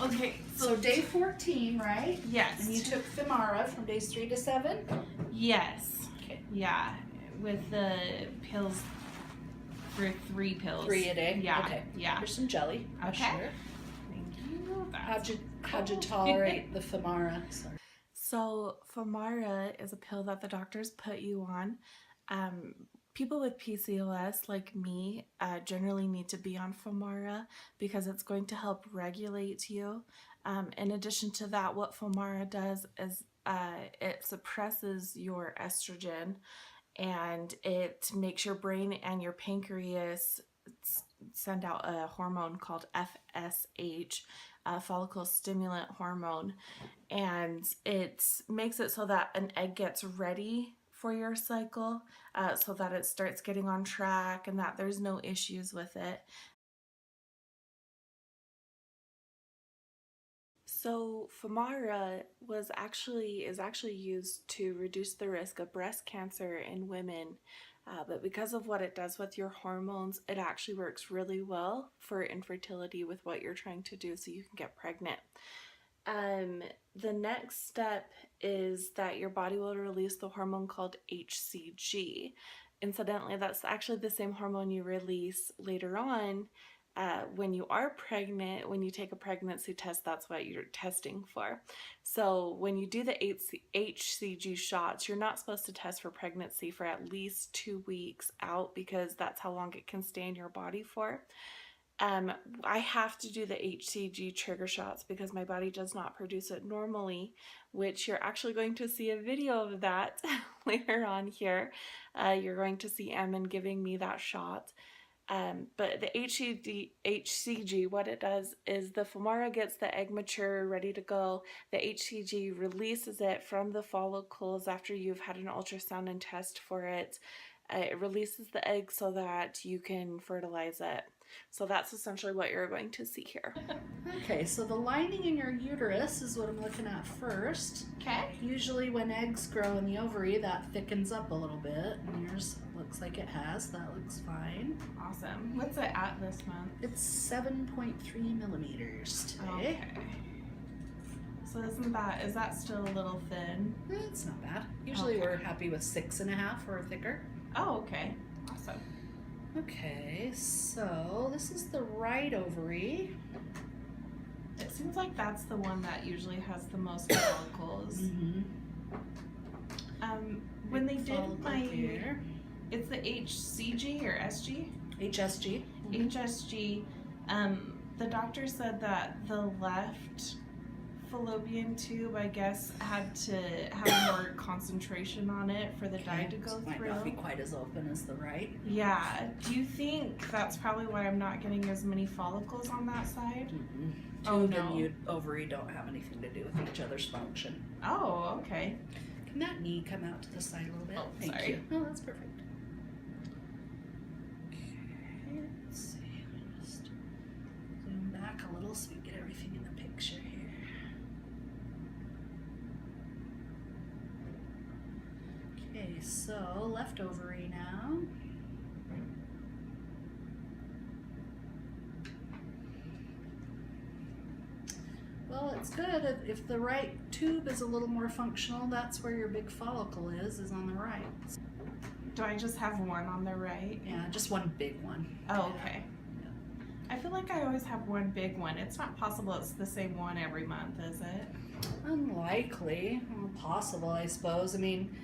Okay, So day 14, right? yes. And you took Femara from days 3 to 7? Yes. Okay. Yeah, with the pills for 3 pills. 3 a day? Yeah. Okay. Yeah. Here's some jelly. Okay. Sure. Thank you. How'd you tolerate the Femara? Sorry. So Femara is a pill that the doctors put you on. People with PCOS like me generally need to be on Femara because it's going to help regulate you. In addition to that, what Femara does is it suppresses your estrogen, and it makes your brain and your pancreas send out a hormone called FSH, follicle stimulant hormone, and it makes it so that an egg gets ready for your cycle, so that it starts getting on track and that there's no issues with it. So Femara is actually used to reduce the risk of breast cancer in women, but because of what it does with your hormones, it actually works really well for infertility with what you're trying to do so you can get pregnant. The next step is that your body will release the hormone called HCG. Incidentally, that's actually the same hormone you release later on when you are pregnant. When you take a pregnancy test, that's what you're testing for. So when you do the HCG shots, you're not supposed to test for pregnancy for at least 2 weeks out because that's how long it can stay in your body for. I have to do the HCG trigger shots because my body does not produce it normally, which you're actually going to see a video of that later on here. You're going to see Ammon giving me that shot. But the HCG, what it does is the Femara gets the egg mature, ready to go. The HCG releases it from the follicles after you've had an ultrasound and test for it. It releases the egg so that you can fertilize it. So that's essentially what you're going to see here. Okay, so the lining in your uterus is what I'm looking at first. Okay. Usually when eggs grow in the ovary, that thickens up a little bit. And yours looks like it has. That looks fine. Awesome. What's it at this month? It's 7.3 millimeters today. Okay. So is that still a little thin? It's not bad. Usually we're happy with 6.5 or thicker. Oh, okay. Awesome. Okay, so this is the right ovary. It seems like that's the one that usually has the most follicles. When they did here. It's the HCG or SG? HSG. HSG. The doctor said that the left fallopian tube, I guess, had to have more concentration on it for the dye to go Might through. not be quite as open as the right. Yeah. Do you think that's probably why I'm not getting as many follicles on that side? Tube and ovary don't have anything to do with each other's function. Oh, okay. Can that knee come out to the side a little bit? Oh, Thank sorry. you. Oh, that's perfect. Okay, let's see. Just zoom back a little so we get everything in the picture here. Okay, so left ovary now. Well, it's good. If the right tube is a little more functional, that's where your big follicle is on the right. Do I just have one on the right? Yeah, just one big one. Oh, okay. I feel like I always have one big one. It's not possible it's the same one every month, is it? Unlikely. Well, possible, I suppose. I mean,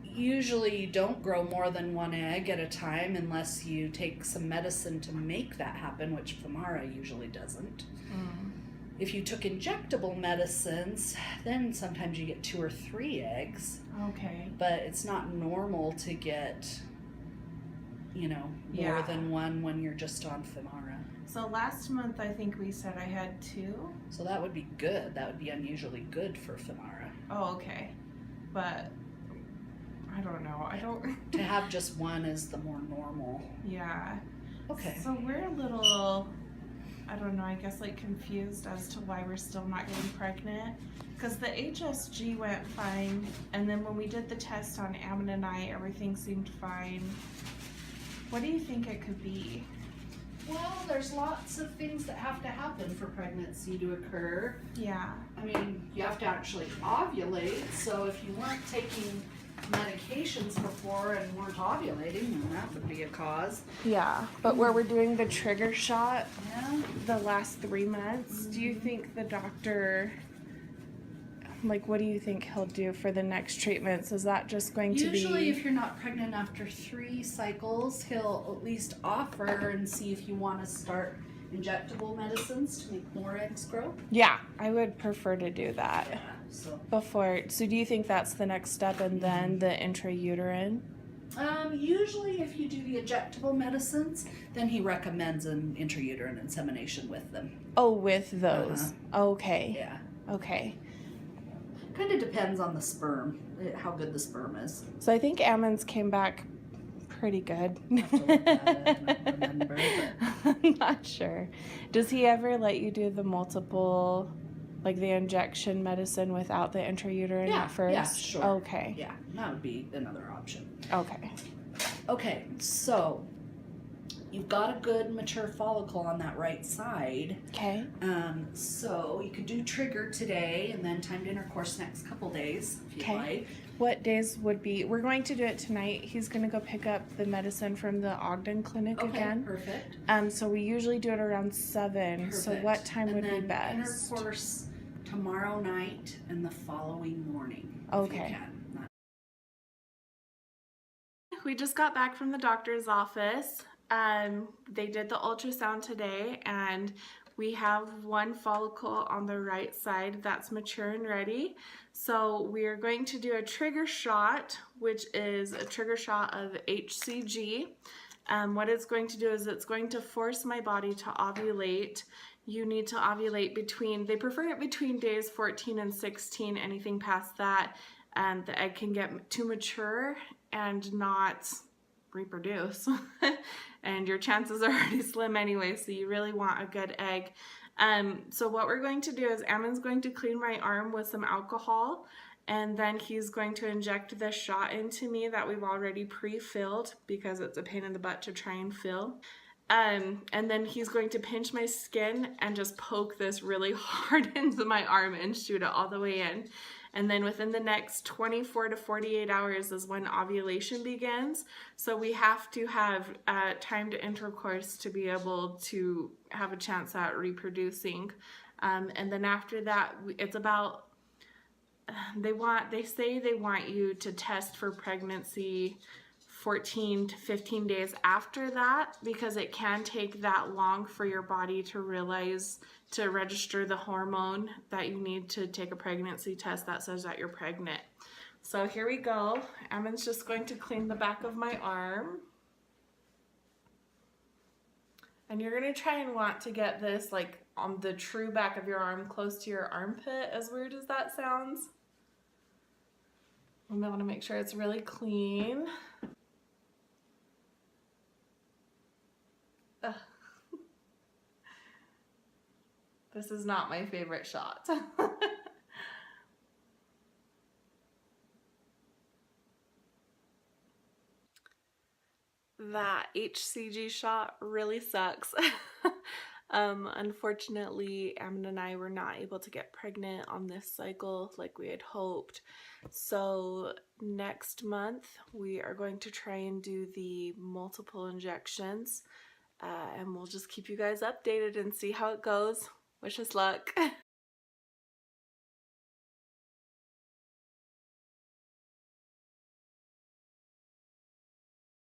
usually you don't grow more than one egg at a time unless you take some medicine to make that happen, which Femara usually doesn't. If you took injectable medicines, then sometimes you get 2 or 3 eggs. Okay. But it's not normal to get, more than one when you're just on Femara. So last month I think we said I had 2. So that would be good. That would be unusually good for Femara. Oh, okay. But I don't know. To have just one is the more normal. Yeah. Okay. So we're a little, I don't know, I guess like confused as to why we're still not getting pregnant. Because the HSG went fine, and then when we did the test on Ammon and I, everything seemed fine. What do you think it could be? Well, there's lots of things that have to happen for pregnancy to occur. Yeah. I mean, you have to actually ovulate, so if you weren't taking medications before and weren't ovulating, then that would be a cause. Yeah, but where we're doing the trigger shot Yeah. the last 3 months, do you think the doctor, like, what do you think he'll do for the next treatments? Is that just going to be... Usually, if you're not pregnant after 3 cycles, he'll at least offer and see if you want to start injectable medicines to make more eggs grow. Yeah, I would prefer to do that. Yeah, so. Before, so do you think that's the next step and then the intrauterine? Usually if you do the injectable medicines, then he recommends an intrauterine insemination with them. Oh, with those. Okay. Yeah. Okay. Kind of depends on the sperm, how good the sperm is. So I think Ammon's came back pretty good. I have to look at it and not remember, but... I'm not sure. Does he ever let you do the multiple, like the injection medicine without the intrauterine at first? Yeah, sure. Okay. Yeah, that would be another option. Okay. Okay, so you've got a good mature follicle on that right side. Okay. So you could do trigger today and then timed intercourse next couple days if you'd like. What days would be... We're going to do it tonight. He's going to go pick up the medicine from the Ogden Clinic again. Perfect. So we usually do it around 7. Perfect. So what time would be best? Intercourse tomorrow night and the following morning. Okay. If you can. We just got back from the doctor's office. They did the ultrasound today, and we have 1 follicle on the right side that's mature and ready. So we are going to do a trigger shot, which is a trigger shot of HCG. What it's going to do is it's going to force my body to ovulate. You need to ovulate between, they prefer it between days 14 and 16. Anything past that, the egg can get too mature and not reproduce. And your chances are already slim anyway, so you really want a good egg. So what we're going to do is Ammon's going to clean my arm with some alcohol, and then he's going to inject this shot into me that we've already pre-filled because it's a pain in the butt to try and fill. And then he's going to pinch my skin and just poke this really hard into my arm and shoot it all the way in. And then within the next 24 to 48 hours is when ovulation begins. So we have to have timed intercourse to be able to have a chance at reproducing. And then after that, it's about, they say they want you to test for pregnancy 14 to 15 days after that, because it can take that long for your body to realize, to register the hormone that you need to take a pregnancy test that says that you're pregnant. So here we go. Ammon's just going to clean the back of my arm. And you're going to try and want to get this like on the true back of your arm, close to your armpit, as weird as that sounds. And I want to make sure it's really clean. Ugh. This is not my favorite shot. That HCG shot really sucks. Unfortunately, Ammon and I were not able to get pregnant on this cycle like we had hoped. So next month we are going to try and do the multiple injections, and we'll just keep you guys updated and see how it goes. Wish us luck.